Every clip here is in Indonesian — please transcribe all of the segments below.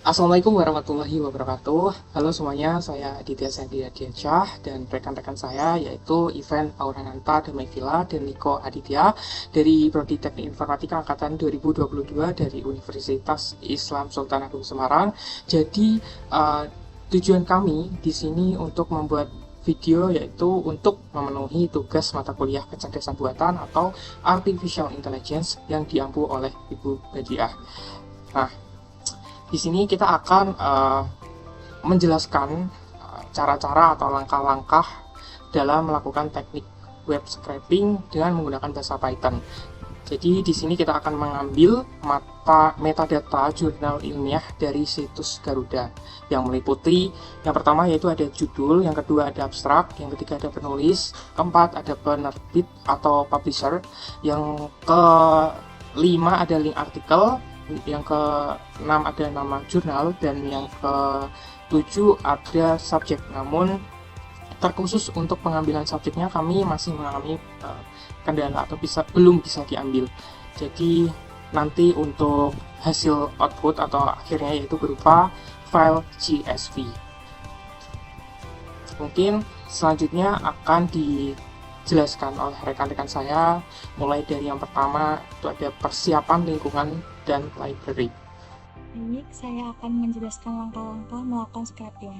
Assalamualaikum warahmatullahi wabarakatuh. Halo semuanya, saya Aditya Sandiadiansyah dan rekan-rekan saya yaitu Ivan Aurananta Damaivila dan Niko Aditya dari Prodi Teknik Informatika Angkatan 2022 dari Universitas Islam Sultan Agung Semarang. Jadi tujuan kami di sini untuk membuat video yaitu untuk memenuhi tugas mata kuliah kecerdasan buatan atau Artificial Intelligence yang diampu oleh Ibu Badiah. Nah, di sini kita akan menjelaskan cara-cara atau langkah-langkah dalam melakukan teknik web scraping dengan menggunakan bahasa Python. Jadi di sini kita akan mengambil metadata jurnal ilmiah dari situs Garuda yang meliputi yang pertama yaitu ada judul, yang kedua ada abstrak, yang ketiga ada penulis, keempat ada penerbit atau publisher, yang kelima ada link artikel, yang ke-6 ada nama jurnal, dan yang ke-7 ada subjek. Namun terkhusus untuk pengambilan subjeknya kami masih mengalami kendala atau belum bisa diambil. Jadi nanti untuk hasil output atau akhirnya yaitu berupa file CSV. Mungkin selanjutnya akan dijelaskan oleh rekan-rekan saya, mulai dari yang pertama itu ada persiapan lingkungan dan library. Baik, saya akan menjelaskan langkah-langkah melakukan scraping.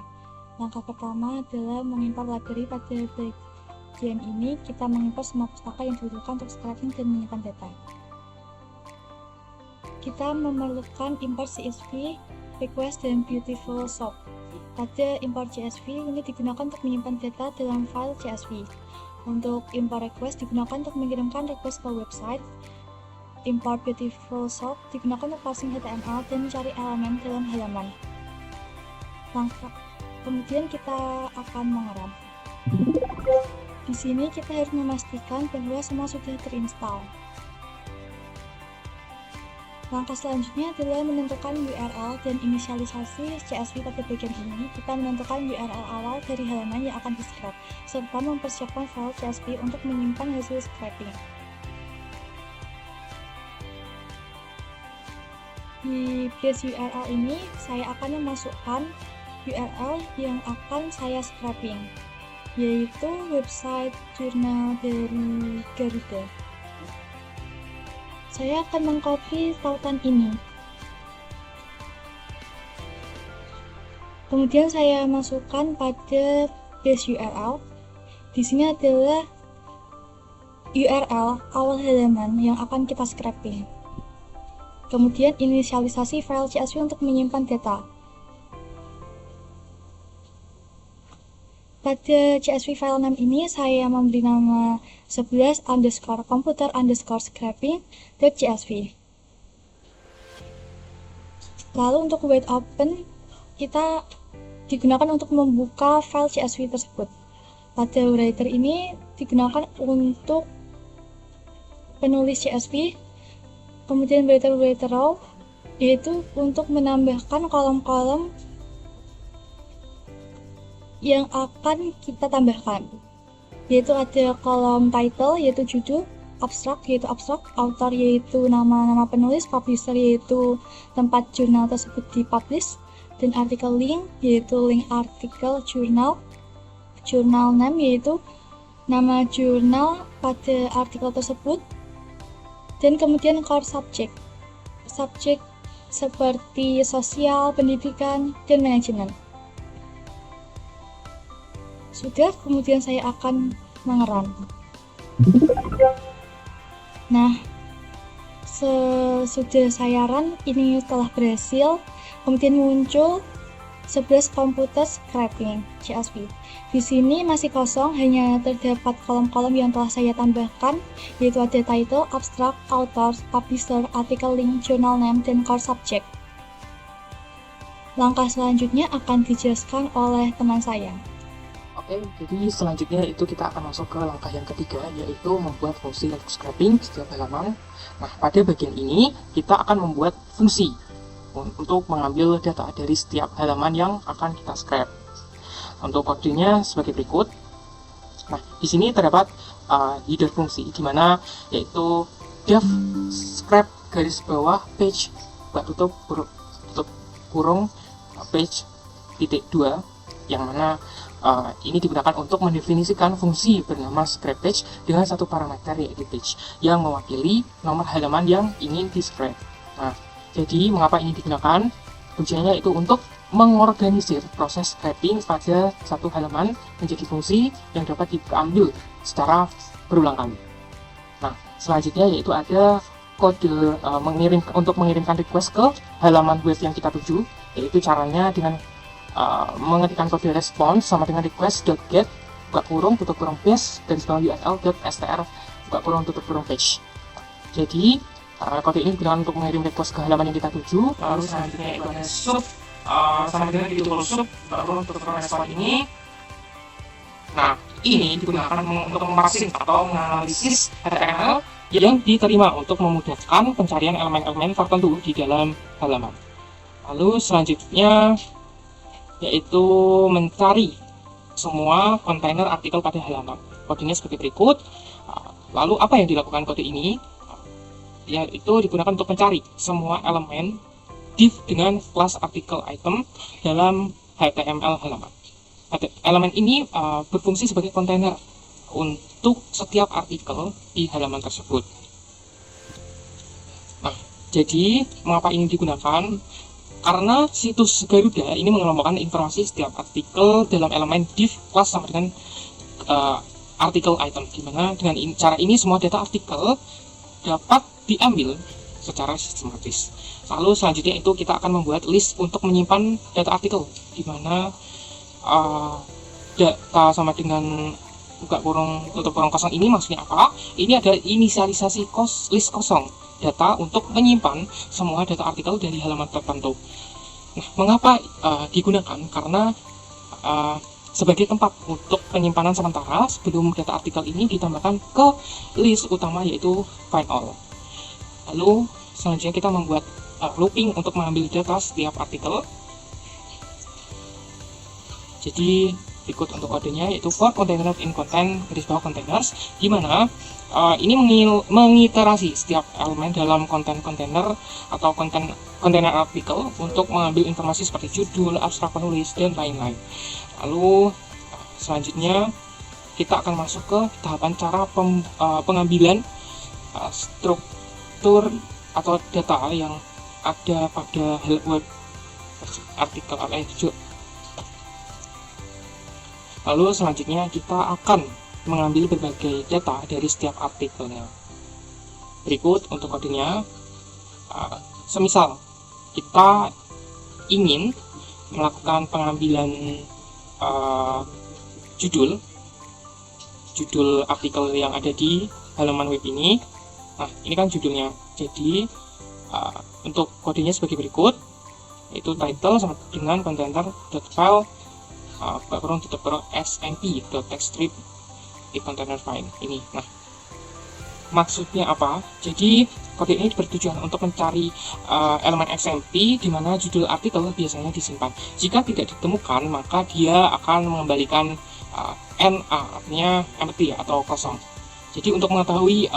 Langkah pertama adalah mengimpor library. Pada bagian ini kita mengimpor semua pustaka yang dibutuhkan untuk scraping dan menyimpan data. Kita memerlukan import CSV, request, dan beautiful shop. Pada import CSV ini digunakan untuk menyimpan data dalam file CSV. Untuk import request digunakan untuk mengirimkan request ke website. Import beautiful shop digunakan untuk parsing HTML dan mencari elemen dalam halaman. Kemudian kita akan mengeram. Di sini kita harus memastikan bahwa semua sudah terinstall. Langkah selanjutnya adalah menentukan URL dan inisialisasi CSV. Pada bagian ini kita menentukan URL awal dari halaman yang akan di-scrap serta mempersiapkan file CSV untuk menyimpan hasil scraping. Di base URL ini saya akan memasukkan URL yang akan saya scraping, yaitu website jurnal dari Garuda. Saya akan mengcopy tautan ini. Kemudian saya masukkan pada base URL. Di sini adalah URL awal halaman yang akan kita scraping. Kemudian inisialisasi file CSV untuk menyimpan data. Pada CSV file 6 ini saya memberi nama 11_computer_scraping.csv. Lalu untuk wait open kita digunakan untuk membuka file CSV tersebut. Pada writer ini digunakan untuk penulis CSV. Kemudian writer row yaitu untuk menambahkan kolom-kolom yang akan kita tambahkan, yaitu ada kolom title yaitu judul, abstrak yaitu abstrak, author yaitu nama-nama penulis, publisher yaitu tempat jurnal tersebut dipublish, dan artikel link yaitu link artikel jurnal, jurnal name yaitu nama jurnal pada artikel tersebut, dan kemudian core subject seperti sosial, pendidikan, dan manajemen. Sudah, kemudian saya akan mengeram. Nah, sesudah saya run, ini telah berhasil. Kemudian muncul 11 komputer scraping CSV. Di sini masih kosong, hanya terdapat kolom-kolom yang telah saya tambahkan, yaitu ada title, abstract, author, publisher, artikel link, journal name, dan core subject. Langkah selanjutnya akan dijelaskan oleh teman saya. Oke, jadi selanjutnya itu kita akan masuk ke langkah yang ketiga, yaitu membuat fungsi untuk scraping setiap halaman. Nah, pada bagian ini kita akan membuat fungsi untuk mengambil data dari setiap halaman yang akan kita scrap. Untuk kodenya sebagai berikut. Nah, di sini terdapat header fungsi, di mana yaitu dev scrap garis bawah page buat tutup kurung page titik 2, yang mana ini digunakan untuk mendefinisikan fungsi bernama scrap page dengan satu parameter, yaitu page, yang mewakili nomor halaman yang ingin di scrap. Nah, jadi mengapa ini digunakan? Tujuannya yaitu untuk mengorganisir proses scraping pada satu halaman menjadi fungsi yang dapat diambil secara berulang kali. Nah, selanjutnya yaitu ada kode untuk mengirimkan request ke halaman web yang kita tuju, yaitu caranya dengan mengetikkan kode respons sama dengan request.get buka kurung tutup kurung base dan url.str buka kurung tutup kurung page. Jadi kode ini digunakan untuk mengirim request ke halaman yang kita tuju. Lalu selanjutnya itu ada sub sama dengan title sub buka kurung tutup kurung respon ini. Nah, ini digunakan untuk memarsing atau menganalisis HTML yang diterima untuk memudahkan pencarian elemen-elemen tertentu di dalam halaman. Lalu selanjutnya yaitu mencari semua kontainer artikel pada halaman. Kodenya seperti berikut. Lalu apa yang dilakukan kode ini? Yaitu digunakan untuk mencari semua elemen div dengan kelas artikel item dalam HTML halaman. Elemen ini berfungsi sebagai kontainer untuk setiap artikel di halaman tersebut. Nah, jadi mengapa ini digunakan? Karena situs Garuda ini mengelompokkan informasi setiap artikel dalam elemen div kelas sama dengan artikel item, dimana dengan cara ini semua data artikel dapat diambil secara sistematis. Lalu selanjutnya itu kita akan membuat list untuk menyimpan data artikel, dimana data sama dengan buka kurung tutup kurung kosong ini maksudnya apa? Ini adalah inisialisasi list kosong data untuk menyimpan semua data artikel dari halaman tertentu. Nah, mengapa digunakan? Karena sebagai tempat untuk penyimpanan sementara sebelum data artikel ini ditambahkan ke list utama, yaitu find all. Lalu selanjutnya kita membuat looping untuk mengambil data setiap artikel. Jadi ikut untuk kodenya yaitu for container in content containers, di mana ini mengiterasi setiap elemen dalam kontainer atau kontainer artikel untuk mengambil informasi seperti judul, abstrak penulis, dan lain-lain. Lalu selanjutnya kita akan masuk ke tahapan cara pengambilan struktur atau data yang ada pada web artikel atau. Lalu selanjutnya kita akan mengambil berbagai data dari setiap artikelnya. Berikut untuk kodenya. Semisal kita ingin melakukan pengambilan judul artikel yang ada di halaman web ini. Nah, ini kan judulnya. Jadi untuk kodenya sebagai berikut, yaitu title sama dengan container.file tutup kurung smp.textstrip di container file ini. Nah, maksudnya apa? Jadi kode ini bertujuan untuk mencari elemen XMP di mana judul artikel biasanya disimpan. Jika tidak ditemukan, maka dia akan mengembalikan NA, artinya empty atau kosong. Jadi untuk mengetahui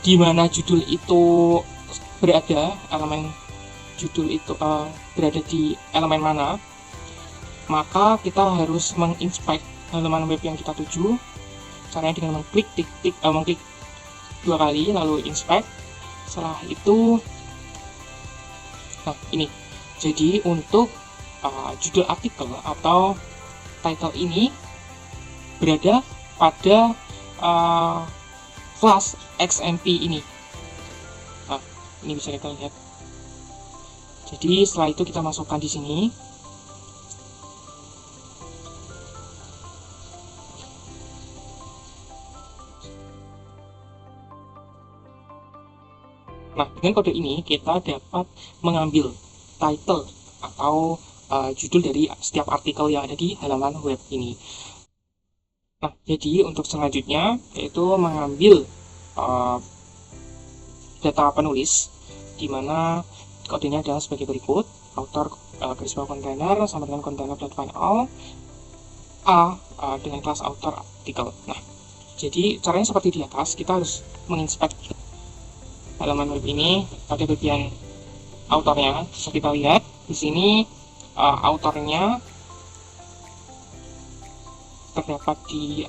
di mana judul itu berada, elemen judul itu berada di elemen mana, maka kita harus menginspect halaman web yang kita tuju. Caranya dengan mengklik mengklik 2 kali lalu inspect. Setelah itu, nah ini. Jadi untuk judul artikel atau title ini berada pada kelas XMP ini. Nah, ini bisa kita lihat. Jadi setelah itu kita masukkan di sini. Nah, dengan kode ini kita dapat mengambil title atau judul dari setiap artikel yang ada di halaman web ini. Nah, jadi untuk selanjutnya yaitu mengambil data penulis, di mana kodenya adalah sebagai berikut: author garis bawah container sama dengan container.fileAll dengan kelas author artikel. Nah, jadi caranya seperti di atas. Kita harus menginspect halaman web ini pada bagian autornya. Bisa kita lihat di sini autornya terdapat di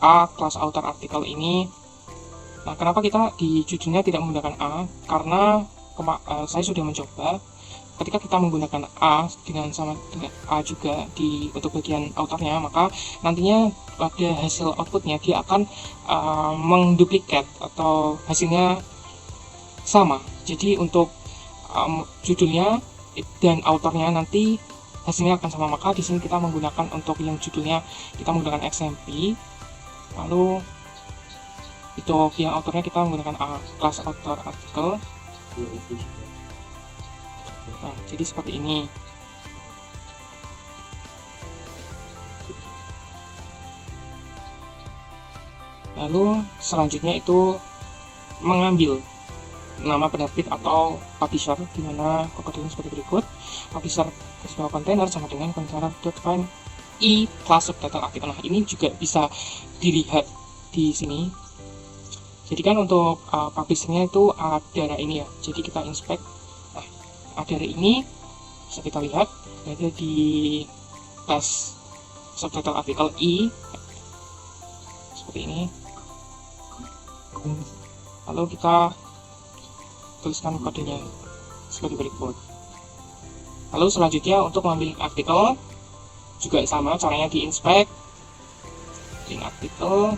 A kelas author artikel ini. Nah, kenapa kita di judulnya tidak menggunakan A? Karena saya sudah mencoba. Ketika kita menggunakan A sama dengan A juga untuk bagian autornya, maka nantinya pada hasil outputnya dia akan menduplikat atau hasilnya sama. Jadi untuk judulnya dan autornya nanti hasilnya akan sama. Maka di sini kita menggunakan untuk yang judulnya kita menggunakan XMP, lalu untuk yang autornya kita menggunakan A kelas author artikel. Nah, jadi seperti ini. Lalu selanjutnya itu mengambil nama penerbit atau publisher, di mana kodenya seperti berikut. Publisher garis kontainer sama dengan container.find i class subtitle artikel. Nah, ini juga bisa dilihat di sini. Jadi kan untuk publishernya itu ada ini ya. Jadi kita inspect. Nah, ada ini bisa kita lihat ada di class subtitle artikel i seperti ini. Lalu kita tuliskan kodenya seperti berikut. Lalu selanjutnya untuk mengambil artikel juga sama caranya, di inspect link artikel.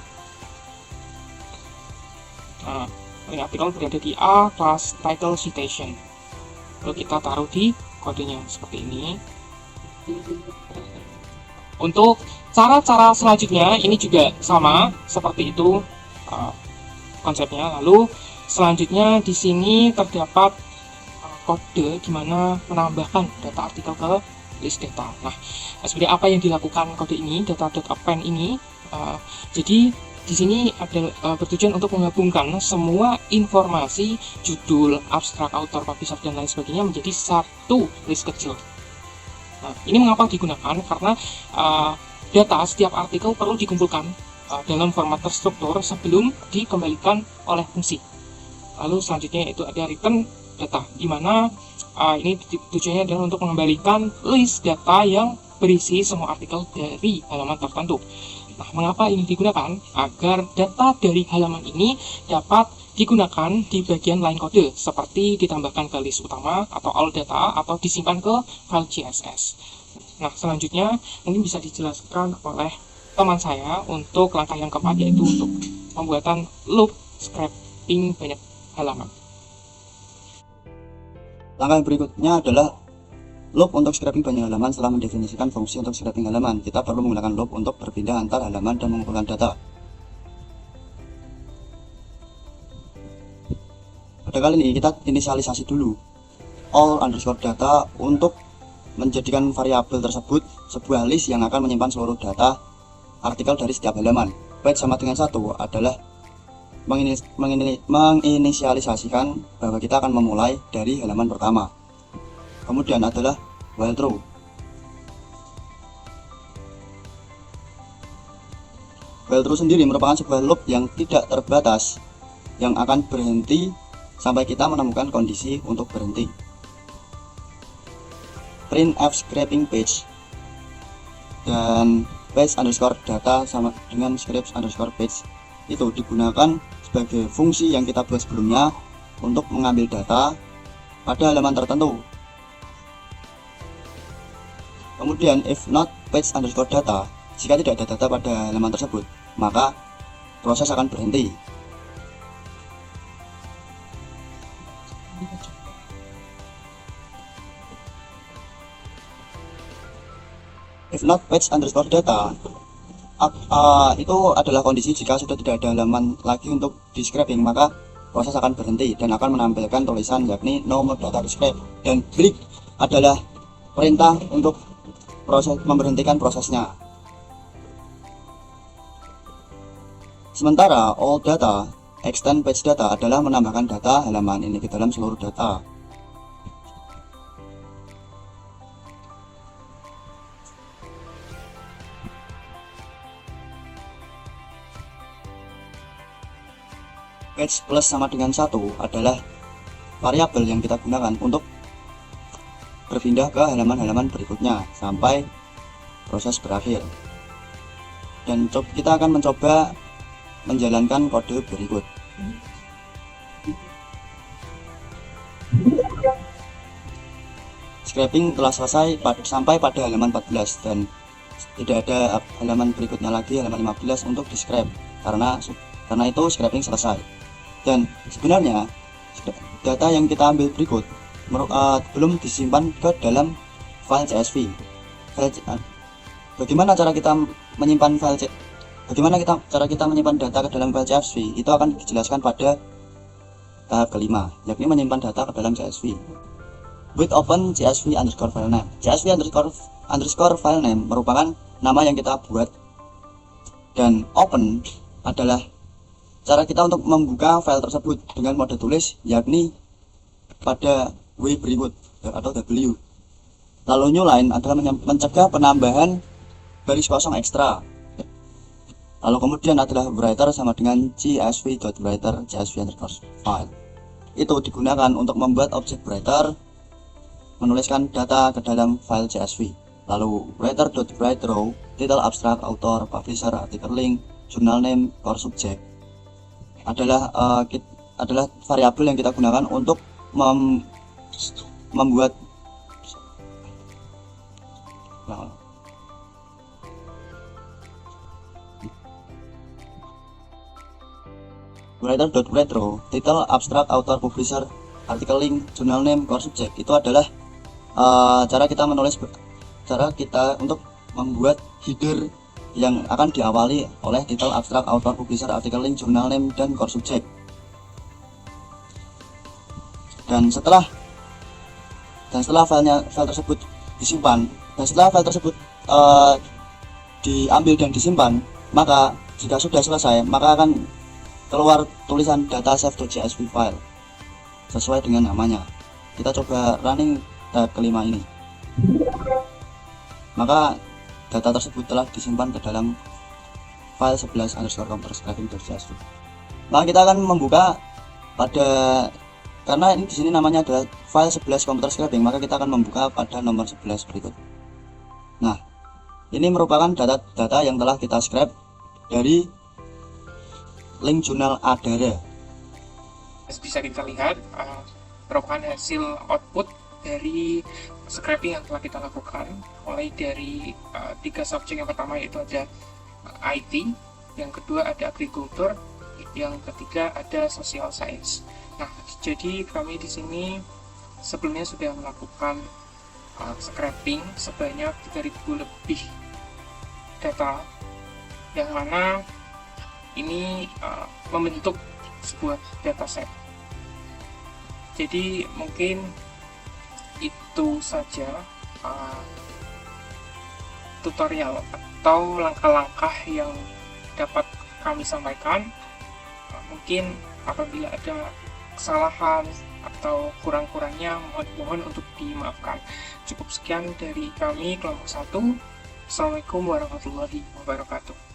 Nah, link artikel berada di A class title citation. Lalu kita taruh di kodenya seperti ini. Untuk cara-cara selanjutnya ini juga sama seperti itu konsepnya. Lalu selanjutnya di sini terdapat kode di mana menambahkan data artikel ke list data. Nah, sebenarnya apa yang dilakukan kode ini, data.append ini? Jadi di sini ada bertujuan untuk menggabungkan semua informasi judul, abstrak, author, publisher dan lain sebagainya menjadi satu list kecil. Nah, ini mengapa digunakan? Karena data setiap artikel perlu dikumpulkan dalam format terstruktur sebelum dikembalikan oleh fungsi. Lalu selanjutnya itu ada return data, di mana ini tujuannya adalah untuk mengembalikan list data yang berisi semua artikel dari halaman tertentu. Nah, mengapa ini digunakan? Agar data dari halaman ini dapat digunakan di bagian lain kode, seperti ditambahkan ke list utama atau all data, atau disimpan ke file CSS. Nah, selanjutnya mungkin bisa dijelaskan oleh teman saya untuk langkah yang keempat, yaitu untuk pembuatan loop scraping banyak halaman. Langkah yang berikutnya adalah loop untuk scraping banyak halaman. Setelah mendefinisikan fungsi untuk scraping halaman, kita perlu menggunakan loop untuk berpindah antar halaman dan mengumpulkan data. Pada kali ini kita inisialisasi dulu all underscore data untuk menjadikan variabel tersebut sebuah list yang akan menyimpan seluruh data artikel dari setiap halaman. Page sama dengan 1 adalah menginisialisasikan bahwa kita akan memulai dari halaman pertama. Kemudian adalah while true. While true sendiri merupakan sebuah loop yang tidak terbatas yang akan berhenti sampai kita menemukan kondisi untuk berhenti. Printf scraping page dan page underscore data sama dengan scripts underscore page itu digunakan sebagai fungsi yang kita buat sebelumnya untuk mengambil data pada halaman tertentu. Kemudian if not page underscore data, jika tidak ada data pada halaman tersebut, maka proses akan berhenti. If not page underscore data, itu adalah kondisi jika sudah tidak ada halaman lagi untuk di scraping, maka proses akan berhenti dan akan menampilkan tulisan yakni no more data to scrape. Dan break adalah perintah untuk memberhentikan prosesnya. Sementara all data extend page data adalah menambahkan data halaman ini ke dalam seluruh data. Page plus sama dengan 1 adalah variabel yang kita gunakan untuk berpindah ke halaman-halaman berikutnya sampai proses berakhir. Dan kita akan mencoba menjalankan kode berikut. Scraping telah selesai sampai pada halaman 14 dan tidak ada halaman berikutnya lagi, halaman 15 untuk di scrap karena itu scraping selesai. Dan sebenarnya data yang kita ambil berikut belum disimpan ke dalam file CSV. Bagaimana cara kita menyimpan data ke dalam file CSV itu akan dijelaskan pada tahap kelima, yakni menyimpan data ke dalam CSV. With open CSV underscore file name. CSV underscore file name merupakan nama yang kita buat, dan open adalah cara kita untuk membuka file tersebut dengan mode tulis, yakni pada W berikut atau W. Lalu new line adalah mencegah penambahan baris kosong ekstra. Lalu kemudian adalah writer sama dengan csv.writer csv underscore file. Itu digunakan untuk membuat objek writer menuliskan data ke dalam file CSV. Lalu writer.writeRow, title, abstract, author, publisher, article link, journal name, core subject adalah variabel yang kita gunakan untuk membuat writer.writeRow, title, abstract, author, publisher, article link, journal name, core subject. Itu adalah cara kita untuk membuat header yang akan diawali oleh title, abstract, author, publisher, article link, journal name, dan core subject. Dan setelah file tersebut disimpan, dan setelah file tersebut diambil dan disimpan, maka jika sudah selesai, maka akan keluar tulisan data save.csv file sesuai dengan namanya. Kita coba running tahap kelima ini. Maka data tersebut telah disimpan ke dalam file 11 underscore computer scraping.csv. Maka kita akan membuka karena ini di sini namanya adalah file 11 computer scraping, maka kita akan membuka pada nomor 11 berikut. Nah, ini merupakan data yang telah kita scrap dari link jurnal Adara. Bisa kita lihat merupakan hasil output dari scraping yang telah kita lakukan, mulai dari 3 subjek. Yang pertama yaitu ada IT, yang kedua ada agrikultur, yang ketiga ada social science. Nah, jadi kami di sini sebelumnya sudah melakukan scraping sebanyak 3000 lebih data, yang mana ini membentuk sebuah dataset. Jadi mungkin itu saja tutorial atau langkah-langkah yang dapat kami sampaikan. Mungkin apabila ada kesalahan atau kurang-kurangnya mohon untuk dimaafkan. Cukup sekian dari kami kelompok 1. Assalamualaikum warahmatullahi wabarakatuh.